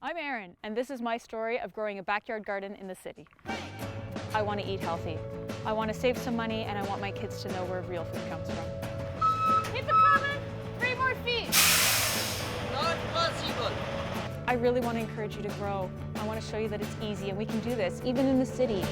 I'm Erin, and this is my story of growing a backyard garden in the city. I want to eat healthy. I want to save some money, and I want my kids to know where real food comes from. Keep it coming! 3 more feet! Not possible! I really want to encourage you to grow. I want to show you that it's easy, and we can do this, even in the city.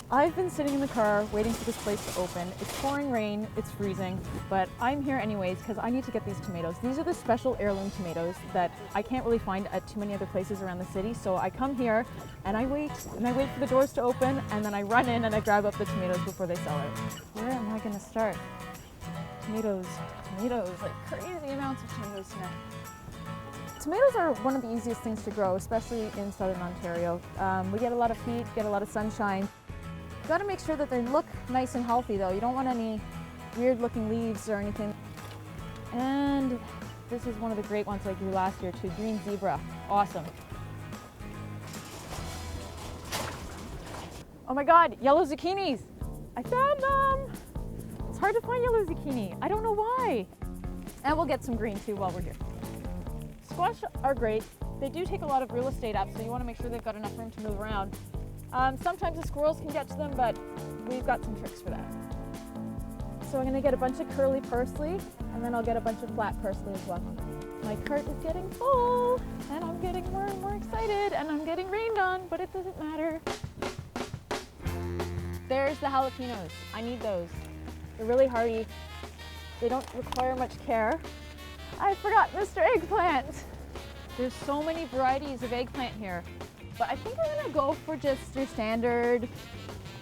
I've been sitting in the car waiting for this place to open. It's pouring rain, it's freezing, but I'm here anyways because I need to get these tomatoes. These are the special heirloom tomatoes that I can't really find at too many other places around the city. So I come here and I wait for the doors to open, and then I run in and I grab up the tomatoes before they sell out. Where am I gonna start? Tomatoes, like crazy amounts of tomatoes now. Tomatoes are one of the easiest things to grow, especially in southern Ontario. We get a lot of heat, get a lot of sunshine. You gotta make sure that they look nice and healthy though. You don't want any weird looking leaves or anything. And this is one of the great ones I grew last year too, green zebra, awesome. Oh my God, yellow zucchinis. I found them. It's hard to find yellow zucchini. I don't know why. And we'll get some green too while we're here. Squash are great. They do take a lot of real estate up, so you wanna make sure they've got enough room to move around. Sometimes the squirrels can get to them, but we've got some tricks for that. So I'm gonna get a bunch of curly parsley, and then I'll get a bunch of flat parsley as well. My cart is getting full, and I'm getting more and more excited, and I'm getting rained on, but it doesn't matter. There's the jalapenos. I need those. They're really hardy. They don't require much care. I forgot Mr. Eggplant. There's so many varieties of eggplant here. But I think I'm gonna go for just your standard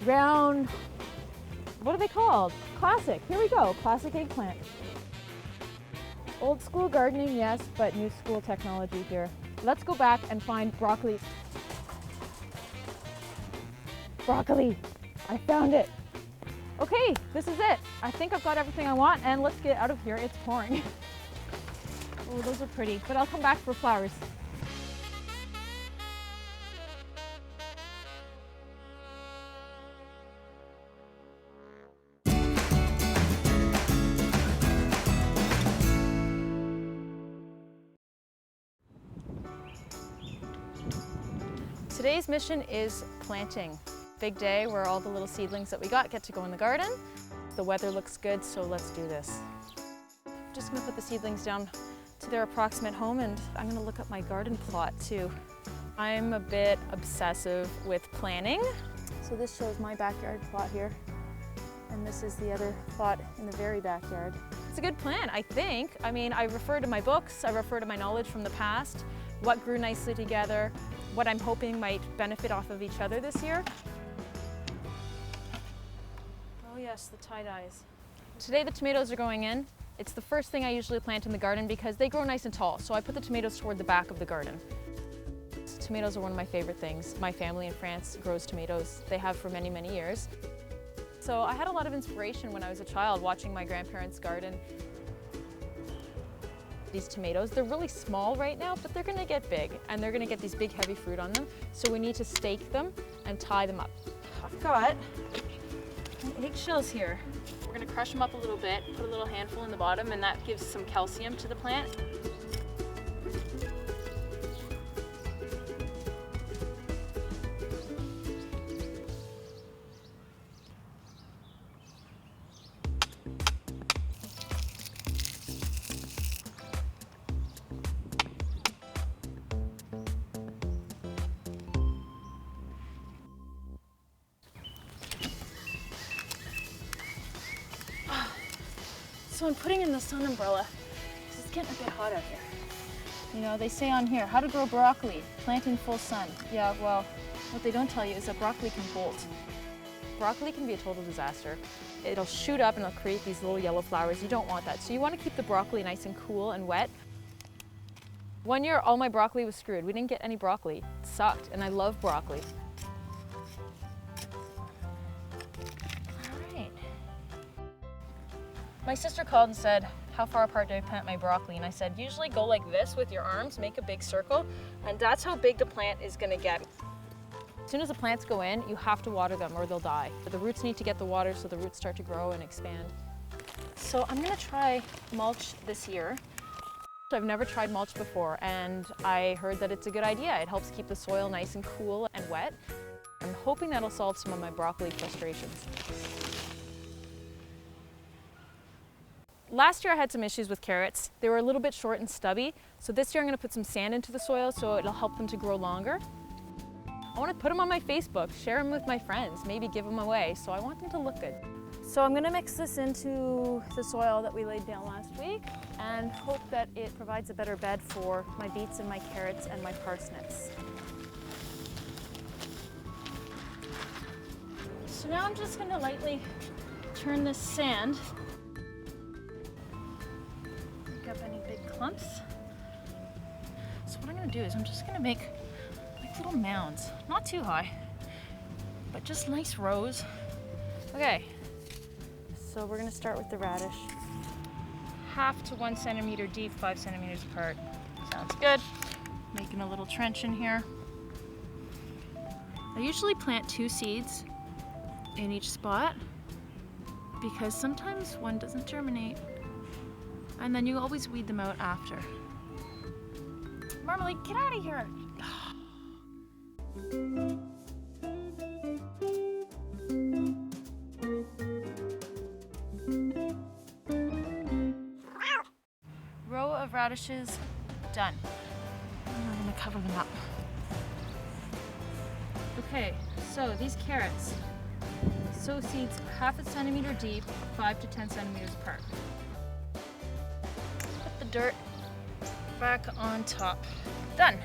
round, what are they called? Classic, here we go, classic eggplant. Old school gardening, yes, but new school technology here. Let's go back and find broccoli. Broccoli, I found it. Okay, this is it. I think I've got everything I want, and let's get out of here, it's pouring. Oh, those are pretty, but I'll come back for flowers. Today's mission is planting. Big day where all the little seedlings that we got get to go in the garden. The weather looks good, so let's do this. I'm just gonna put the seedlings down to their approximate home, and I'm gonna look up my garden plot too. I'm a bit obsessive with planning. So this shows my backyard plot here, and this is the other plot in the very backyard. It's a good plan, I think. I mean, I refer to my books, I refer to my knowledge from the past, what grew nicely together, what I'm hoping might benefit off of each other this year. Oh yes, the tie-dyes. Today the tomatoes are going in. It's the first thing I usually plant in the garden because they grow nice and tall, so I put the tomatoes toward the back of the garden. Tomatoes are one of my favorite things. My family in France grows tomatoes. They have for many, many years. So I had a lot of inspiration when I was a child watching my grandparents' garden. These tomatoes, they're really small right now, but they're gonna get big, and they're gonna get these big heavy fruit on them. So we need to stake them and tie them up. I've got eggshells here. We're gonna crush them up a little bit, put a little handful in the bottom, and that gives some calcium to the plant. So I'm putting in the sun umbrella because it's getting a bit hot out here. You know, they say on here, how to grow broccoli, plant in full sun. Yeah, well, what they don't tell you is that broccoli can bolt. Broccoli can be a total disaster. It'll shoot up and it'll create these little yellow flowers. You don't want that. So you want to keep the broccoli nice and cool and wet. One year, all my broccoli was screwed. We didn't get any broccoli. It sucked, and I love broccoli. My sister called and said, how far apart do I plant my broccoli? And I said, usually go like this with your arms, make a big circle, and that's how big the plant is gonna get. As soon as the plants go in, you have to water them or they'll die. But the roots need to get the water so the roots start to grow and expand. So I'm gonna try mulch this year. I've never tried mulch before and I heard that it's a good idea. It helps keep the soil nice and cool and wet. I'm hoping that'll solve some of my broccoli frustrations. Last year I had some issues with carrots. They were a little bit short and stubby. So this year I'm gonna put some sand into the soil so it'll help them to grow longer. I wanna put them on my Facebook, share them with my friends, maybe give them away. So I want them to look good. So I'm gonna mix this into the soil that we laid down last week and hope that it provides a better bed for my beets and my carrots and my parsnips. So now I'm just gonna lightly turn this sand, pick up any big clumps. So what I'm gonna do is I'm just gonna make like little mounds, not too high, but just nice rows. Okay. So we're gonna start with the radish. 1/2 to 1 centimeter deep, 5 centimeters apart. Sounds good. Making a little trench in here. I usually plant 2 seeds in each spot because sometimes one doesn't germinate. And then you always weed them out after. Marmalade, get out of here. Row of radishes done. And we're gonna cover them up. Okay, so these carrots, sow seeds 1/2 centimeter deep, 5 to 10 centimeters apart. Put the dirt back on top. Done.